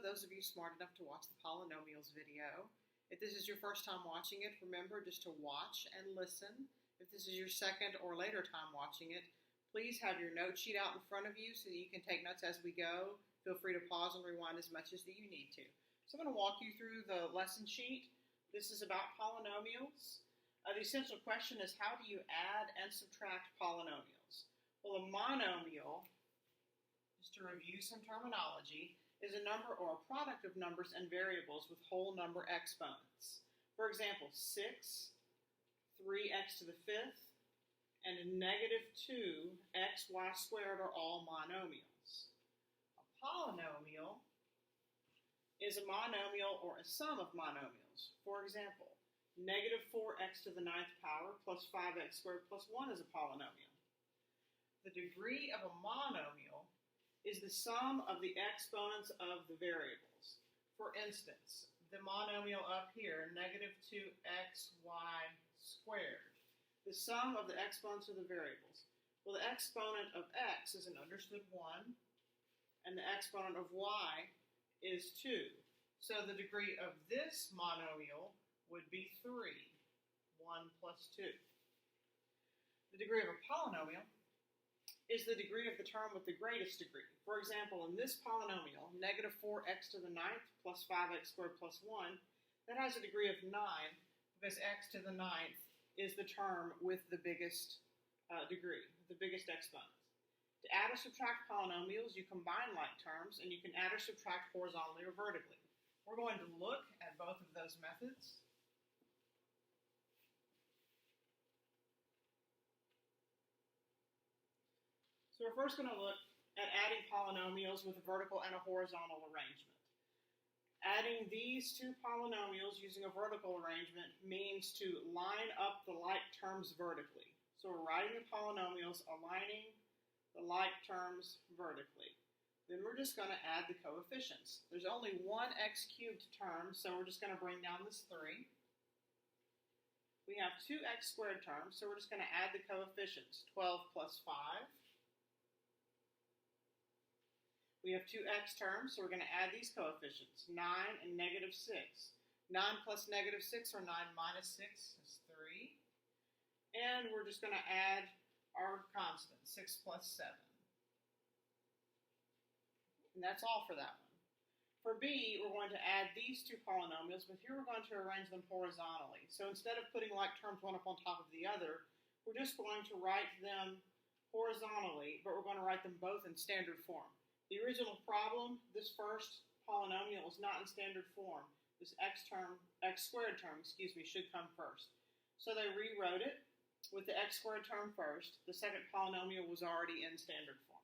those of you smart enough to watch the Polynomials video. If this is your first time watching it, remember just to watch and listen. If this is your second or later time watching it, please have your note sheet out in front of you so that you can take notes as we go. Feel free to pause and rewind as much as you need to. So I'm going to walk you through the lesson sheet. This is about polynomials. The essential question is, how do you add and subtract polynomials? Well, a monomial, just to review some terminology, is a number or a product of numbers and variables with whole number exponents. For example, 6, 3x to the 5th, and negative 2xy squared are all monomials. A polynomial is a monomial or a sum of monomials. For example, negative 4x to the 9th power plus 5x squared plus 1 is a polynomial. The degree of a monomial is the sum of the exponents of the variables. For instance, the monomial up here, negative 2xy squared. The sum of the exponents of the variables. Well, the exponent of x is an understood 1, and the exponent of y is 2. So the degree of this monomial would be 3, 1 plus 2. The degree of a polynomial is the degree of the term with the greatest degree. For example, in this polynomial, negative 4x to the 9th plus 5x squared plus 1, that has a degree of 9 because x to the 9th is the term with the biggest degree, the biggest exponents. To add or subtract polynomials, you combine like terms, and you can add or subtract horizontally or vertically. We're going to look at both of those methods. So we're first going to look at adding polynomials with a vertical and a horizontal arrangement. Adding these two polynomials using a vertical arrangement means to line up the like terms vertically. So we're writing the polynomials, aligning the like terms vertically. Then we're just going to add the coefficients. There's only one x cubed term, so we're just going to bring down this 3. We have two x squared terms, so we're just going to add the coefficients. 12 plus 5. We have two x terms, so we're going to add these coefficients, 9 and negative 6. 9 plus negative 6, or 9 minus 6, is 3. And we're just going to add our constant, 6 plus 7. And that's all for that one. For B, we're going to add these two polynomials, but here we're going to arrange them horizontally. So instead of putting like terms one up on top of the other, we're just going to write them horizontally, but we're going to write them both in standard form. The original problem, this first polynomial, is not in standard form. This x squared term, should come first. So they rewrote it with the x squared term first. The second polynomial was already in standard form.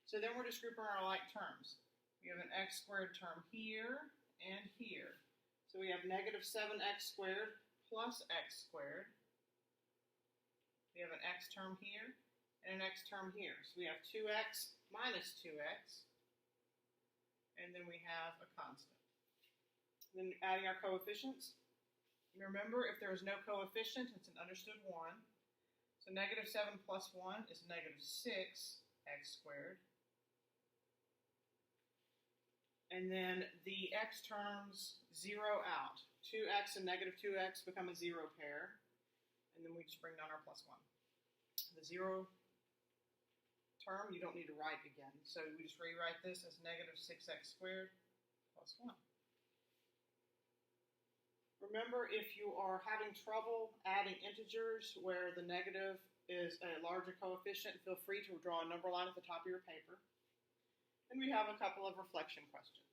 So then we're just grouping our like terms. We have an x squared term here and here. So we have negative 7x squared plus x squared. We have an x term here and an x term here. So we have 2x minus 2x, and then we have a constant. Then adding our coefficients. Remember, if there is no coefficient, it's an understood 1. So negative 7 plus 1 is negative 6x squared. And then the x terms zero out. 2x and negative 2x become a 0 pair. And then we just bring down our plus 1. The 0 term you don't need to write again. So we just rewrite this as negative 6x squared plus 1. Remember, if you are having trouble adding integers where the negative is a larger coefficient, feel free to draw a number line at the top of your paper. And we have a couple of reflection questions.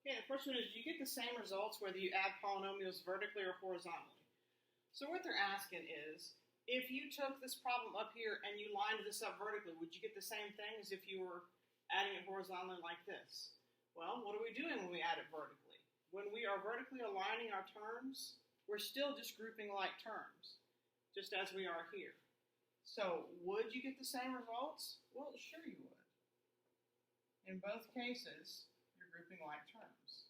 Okay, the first one is, do you get the same results whether you add polynomials vertically or horizontally? So what they're asking is, if you took this problem up here and you lined this up vertically, would you get the same thing as if you were adding it horizontally like this? Well, what are we doing when we add it vertically? When we are vertically aligning our terms, we're still just grouping like terms, just as we are here. So, would you get the same results? Well, sure you would. In both cases, you're grouping like terms.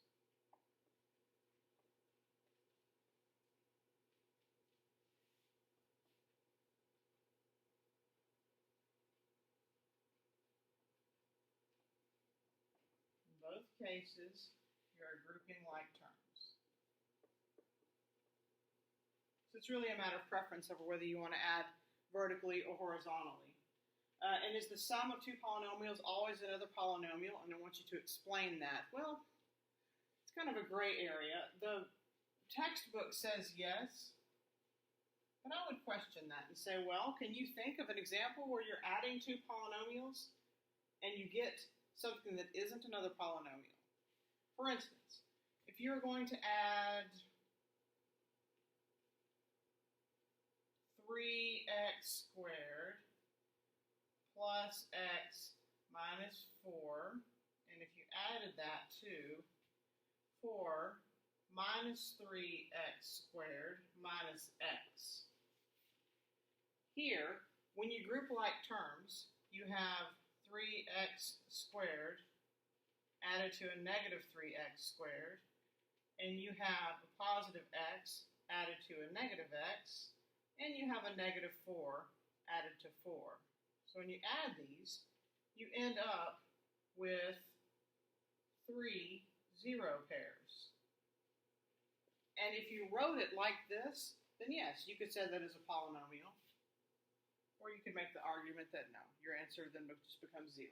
cases, you're grouping like terms. So it's really a matter of preference over whether you want to add vertically or horizontally. And is the sum of two polynomials always another polynomial? And I want you to explain that. Well, it's kind of a gray area. The textbook says yes, but I would question that and say, well, can you think of an example where you're adding two polynomials and you get something that isn't another polynomial? For instance, if you're going to add 3x squared plus x minus 4, and if you added that to 4 minus 3x squared minus x. Here, when you group like terms, you have 3x squared added to a negative 3x squared, and you have a positive x added to a negative x, and you have a negative 4 added to 4. So when you add these, you end up with 3 zero pairs. And if you wrote it like this, then yes, you could say that is a polynomial. Or you could make the argument that no, your answer then just becomes 0.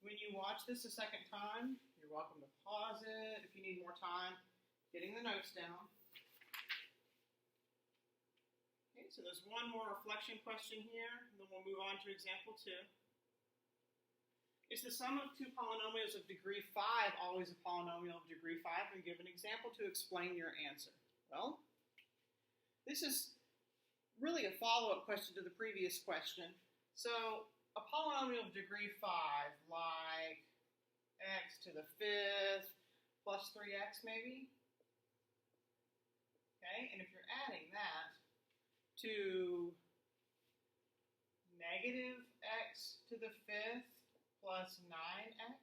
When you watch this a second time, you're welcome to pause it if you need more time getting the notes down. Okay, so there's one more reflection question here, and then we'll move on to example 2. Is the sum of two polynomials of degree 5 always a polynomial of degree 5? And give an example to explain your answer. Well, this is really a follow-up question to the previous question. So a polynomial of degree 5, like x to the 5th plus 3x maybe? Okay, and if you're adding that to negative x to the 5th plus 9x.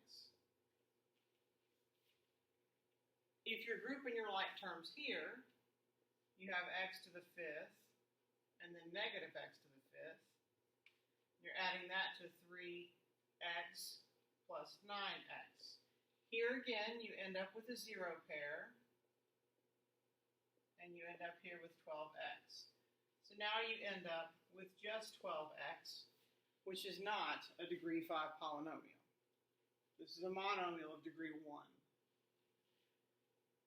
If you're grouping your like terms here, you have x to the 5th and then negative x to the 5th. You're adding that to 3x plus 9x. Here again, you end up with a 0 pair, and you end up here with 12x. So now you end up with just 12x, which is not a degree 5 polynomial. This is a monomial of degree 1.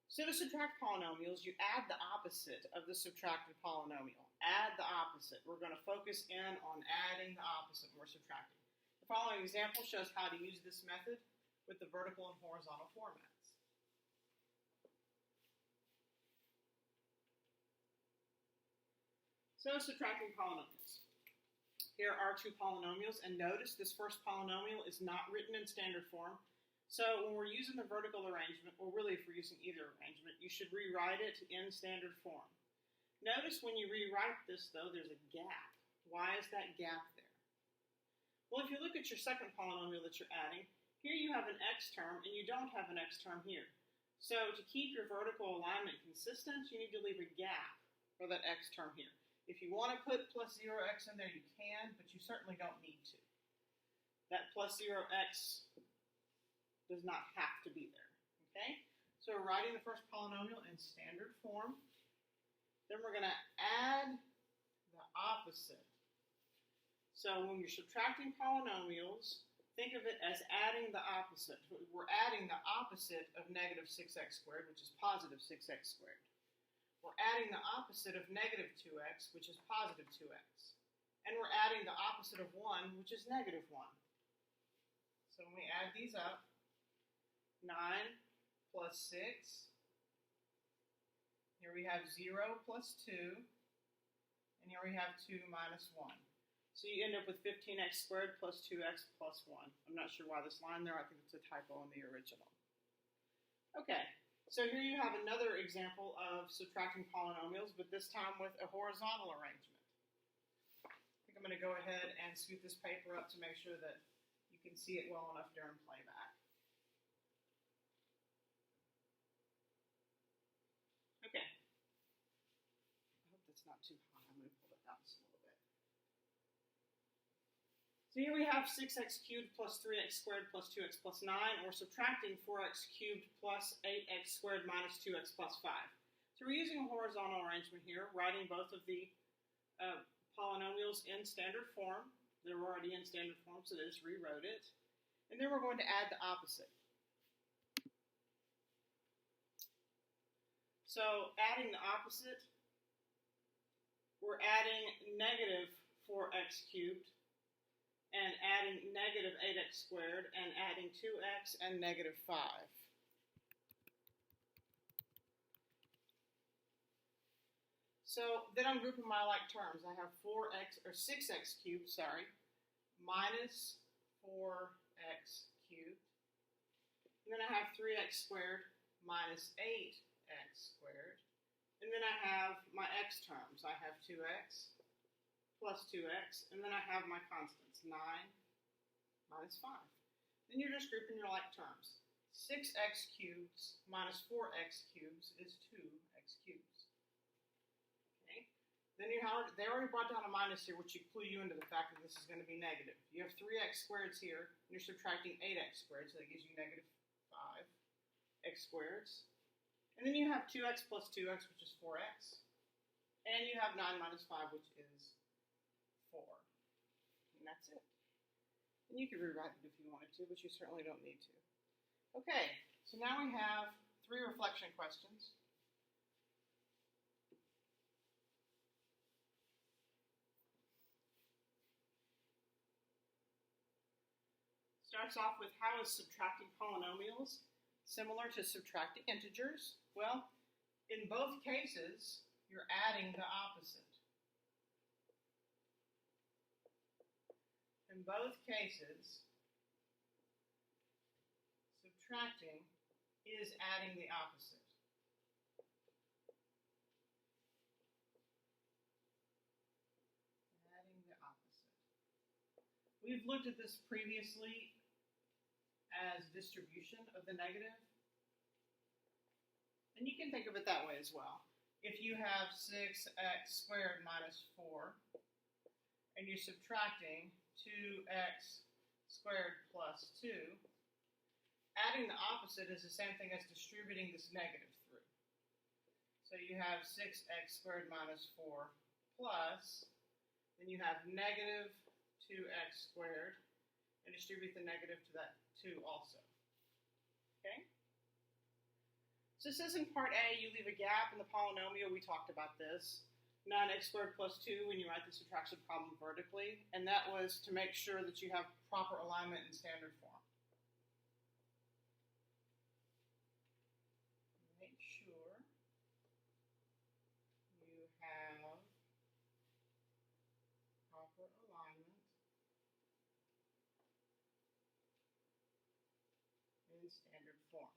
So to subtract polynomials, you add the opposite of the subtracted polynomial. Add the opposite. We're going to focus in on adding the opposite when we're subtracting. The following example shows how to use this method with the vertical and horizontal formats. So subtracting polynomials. Here are two polynomials, and notice this first polynomial is not written in standard form. So when we're using the vertical arrangement, or really if we're using either arrangement, you should rewrite it in standard form. Notice when you rewrite this, though, there's a gap. Why is that gap there? Well, if you look at your second polynomial that you're adding, here you have an x term, and you don't have an x term here. So to keep your vertical alignment consistent, you need to leave a gap for that x term here. If you want to put plus 0x in there, you can, but you certainly don't need to. That plus 0x does not have to be there, okay? So we're writing the first polynomial in standard form. Then we're going to add the opposite. So when you're subtracting polynomials, think of it as adding the opposite. We're adding the opposite of negative 6x squared, which is positive 6x squared. We're adding the opposite of negative 2x, which is positive 2x. And we're adding the opposite of 1, which is negative 1. So when we add these up, 9 plus 6. Here we have 0 plus 2. And here we have 2 minus 1. So you end up with 15x squared plus 2x plus 1. I'm not sure why this line there. I think it's a typo in the original. Okay. So here you have another example of subtracting polynomials, but this time with a horizontal arrangement. I think I'm going to go ahead and scoot this paper up to make sure that you can see it well enough during playback. Okay. I hope that's not too high. I'm going to pull it down just a little bit. So here we have 6x cubed plus 3x squared plus 2x plus 9, and we're subtracting 4x cubed plus 8x squared minus 2x plus 5. So we're using a horizontal arrangement here, writing both of the polynomials in standard form. They're already in standard form, so they just rewrote it. And then we're going to add the opposite. So adding the opposite, we're adding negative 4x cubed and adding negative 8x squared and adding 2x and negative 5. So then I'm grouping my like terms. I have 6x cubed, minus 4x cubed. And then I have 3x squared minus 8x squared. And then I have my x terms. I have 2x plus 2x, and then I have my constants, 9 minus 5. Then you're just grouping your like terms. 6x cubed minus 4x cubed is 2x cubed. Okay. Then they already brought down a minus here, which should clue you into the fact that this is going to be negative. You have 3x squareds here, and you're subtracting 8x squared, so that gives you negative 5x squareds. And then you have 2x plus 2x, which is 4x. And you have 9 minus 5, which is 4. And that's it. And you could rewrite it if you wanted to, but you certainly don't need to. Okay, so now we have 3 reflection questions. Starts off with, how is subtracting polynomials similar to subtracting integers? Well, in both cases, you're adding the opposite. In both cases, subtracting is adding the opposite. Adding the opposite. We've looked at this previously as distribution of the negative. And you can think of it that way as well. If you have 6x squared minus 4, and you're subtracting 2x squared plus 2, adding the opposite is the same thing as distributing this negative through. So you have 6x squared minus 4 plus, then you have negative 2x squared, and distribute the negative to that 2 also. Okay? So it says in part A, you leave a gap in the polynomial. We talked about this. 9x squared plus 2 when you write the subtraction problem vertically. And that was to make sure that you have proper alignment in standard form. Make sure you have proper alignment in standard form.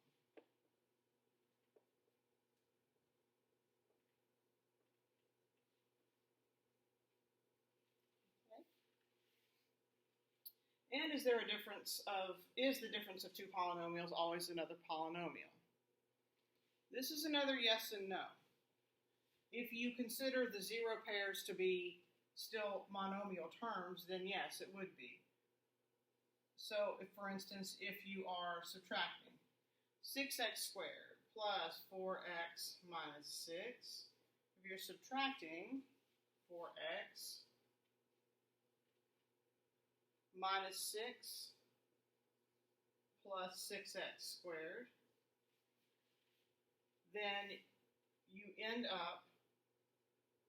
And is the difference of 2 polynomials always another polynomial? This is another yes and no. If you consider the 0 pairs to be still monomial terms, then yes, it would be. So, for instance, if you are subtracting 6x squared plus 4x minus 6, if you're subtracting 4x minus 6 plus 6x squared, then you end up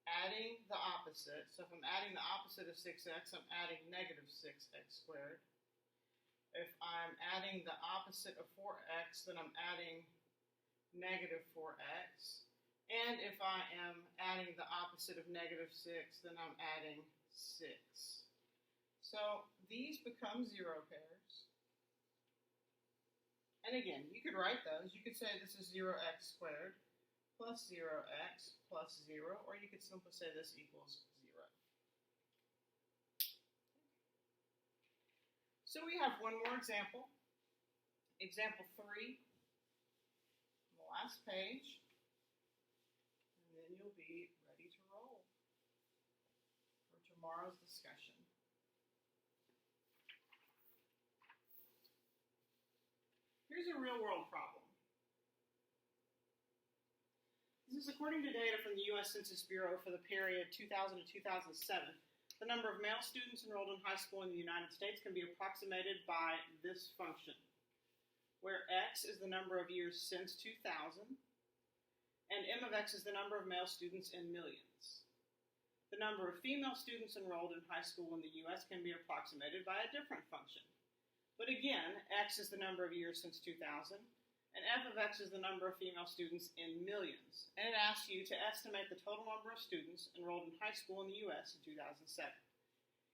adding the opposite. So if I'm adding the opposite of 6x, I'm adding negative 6x squared. If I'm adding the opposite of 4x, then I'm adding negative 4x. And if I am adding the opposite of negative 6, then I'm adding 6. So these become 0 pairs. And again, you could write those. You could say this is 0x squared plus 0x plus 0, or you could simply say this equals 0. So we have one more example. Example 3, on the last page. And then you'll be ready to roll for tomorrow's discussion. Here's a real-world problem. This is according to data from the U.S. Census Bureau for the period 2000 to 2007. The number of male students enrolled in high school in the United States can be approximated by this function, where x is the number of years since 2000, and m of x is the number of male students in millions. The number of female students enrolled in high school in the U.S. can be approximated by a different function. But again, x is the number of years since 2000, and f of x is the number of female students in millions. And it asks you to estimate the total number of students enrolled in high school in the U.S. in 2007.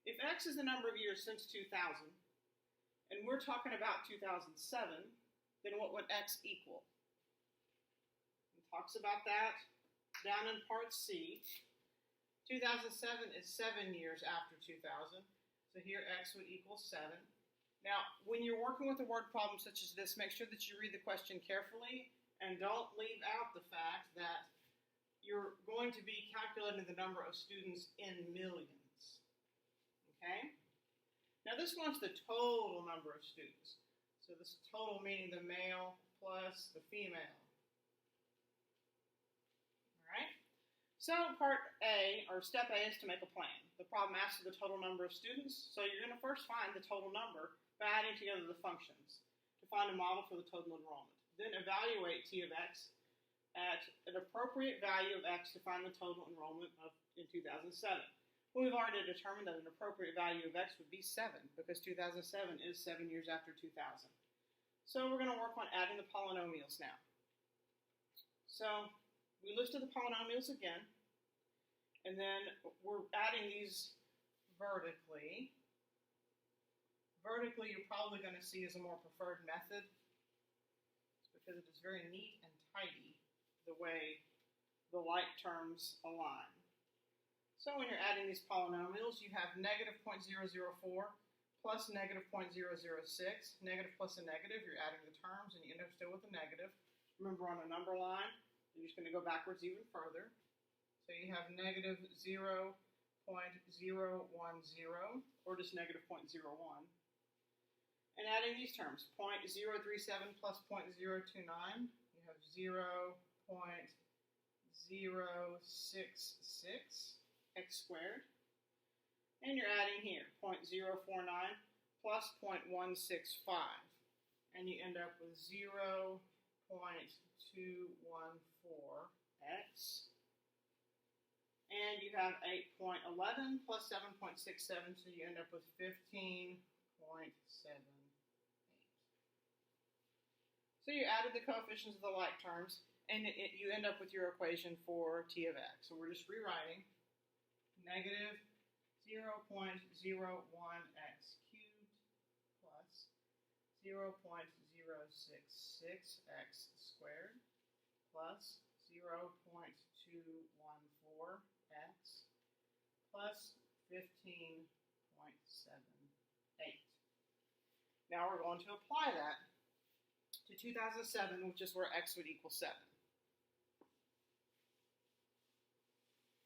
If x is the number of years since 2000, and we're talking about 2007, then what would x equal? It talks about that down in part C. 2007 is 7 years after 2000, so here x would equal 7. Now, when you're working with a word problem such as this, make sure that you read the question carefully and don't leave out the fact that you're going to be calculating the number of students in millions. Okay? Now, this wants the total number of students. So this total meaning the male plus the female. All right? So part A, or step A, is to make a plan. The problem asks for the total number of students, so you're going to first find the total number by adding together the functions to find a model for the total enrollment. Then evaluate t of x at an appropriate value of x to find the total enrollment in 2007. Well, we've already determined that an appropriate value of x would be 7 because 2007 is 7 years after 2000. So we're going to work on adding the polynomials now. So we listed the polynomials again, and then we're adding these vertically. Vertically, you're probably going to see as a more preferred method. It's because it is very neat and tidy the way the like terms align. So when you're adding these polynomials, you have negative 0.004 plus negative 0.006. Negative plus a negative, you're adding the terms, and you end up still with a negative. Remember, on a number line, you're just going to go backwards even further. So you have negative 0.010, or just negative 0.01. And adding these terms, 0.037 plus 0.029, you have 0.066 x squared. And you're adding here, 0.049 plus 0.165. And you end up with 0.214 x. And you have 8.11 plus 7.67, so you end up with 15.78. So you added the coefficients of the like terms, and you end up with your equation for t of x. So we're just rewriting negative 0.01 x cubed plus 0.066 x squared plus 0.214 x plus 15.78. Now we're going to apply that to 2007, which is where x would equal 7.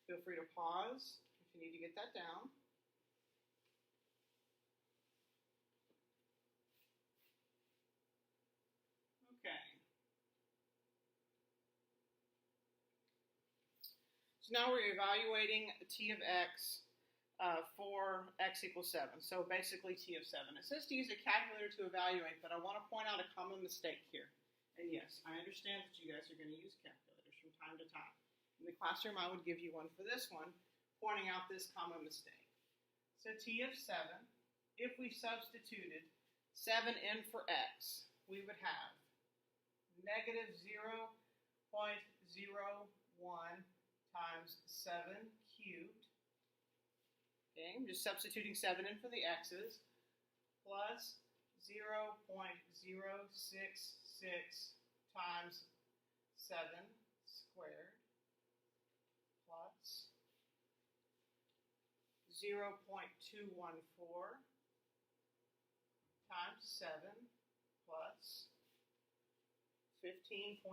Feel free to pause if you need to get that down. Okay. So now we're evaluating t of x for x equals 7. So basically t of 7. It says to use a calculator to evaluate, but I want to point out a common mistake here. And yes, I understand that you guys are going to use calculators from time to time. In the classroom, I would give you one for this one, pointing out this common mistake. So t of 7, if we substituted 7 in for x, we would have negative 0.01 times 7 cubed. Okay, I'm just substituting 7 in for the x's, plus 0.066 times 7 squared, plus 0.214 times 7, plus 15.78.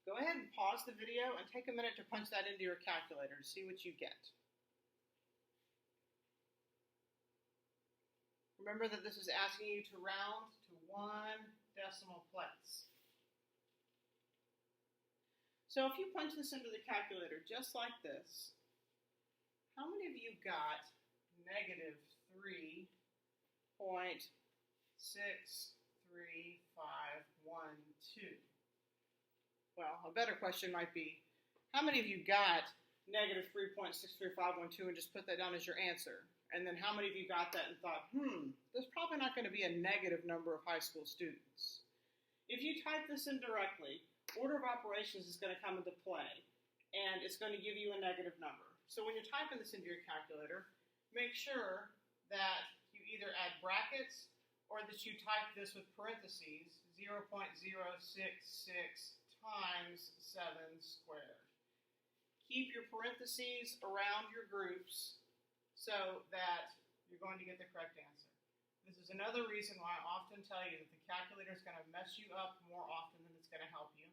Go ahead and pause the video and take a minute to punch that into your calculator to see what you get. Remember that this is asking you to round to 1 decimal place. So if you punch this into the calculator just like this, how many of you got negative 3.63512? Well, a better question might be, how many of you got negative 3.63512 and just put that down as your answer? And then how many of you got that and thought, there's probably not going to be a negative number of high school students? If you type this in directly, order of operations is going to come into play, and it's going to give you a negative number. So when you're typing this into your calculator, make sure that you either add brackets or that you type this with parentheses, 0.066 times 7 squared. Keep your parentheses around your groups so that you're going to get the correct answer. This is another reason why I often tell you that the calculator is going to mess you up more often than it's going to help you.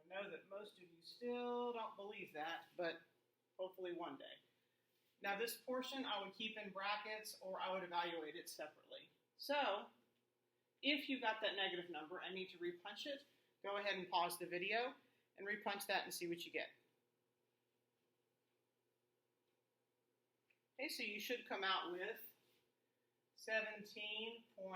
I know that most of you still don't believe that, but hopefully one day. Now this portion I would keep in brackets or I would evaluate it separately. So if you got that negative number and need to repunch it, go ahead and pause the video and repunch that and see what you get. Okay, so you should come out with 17.082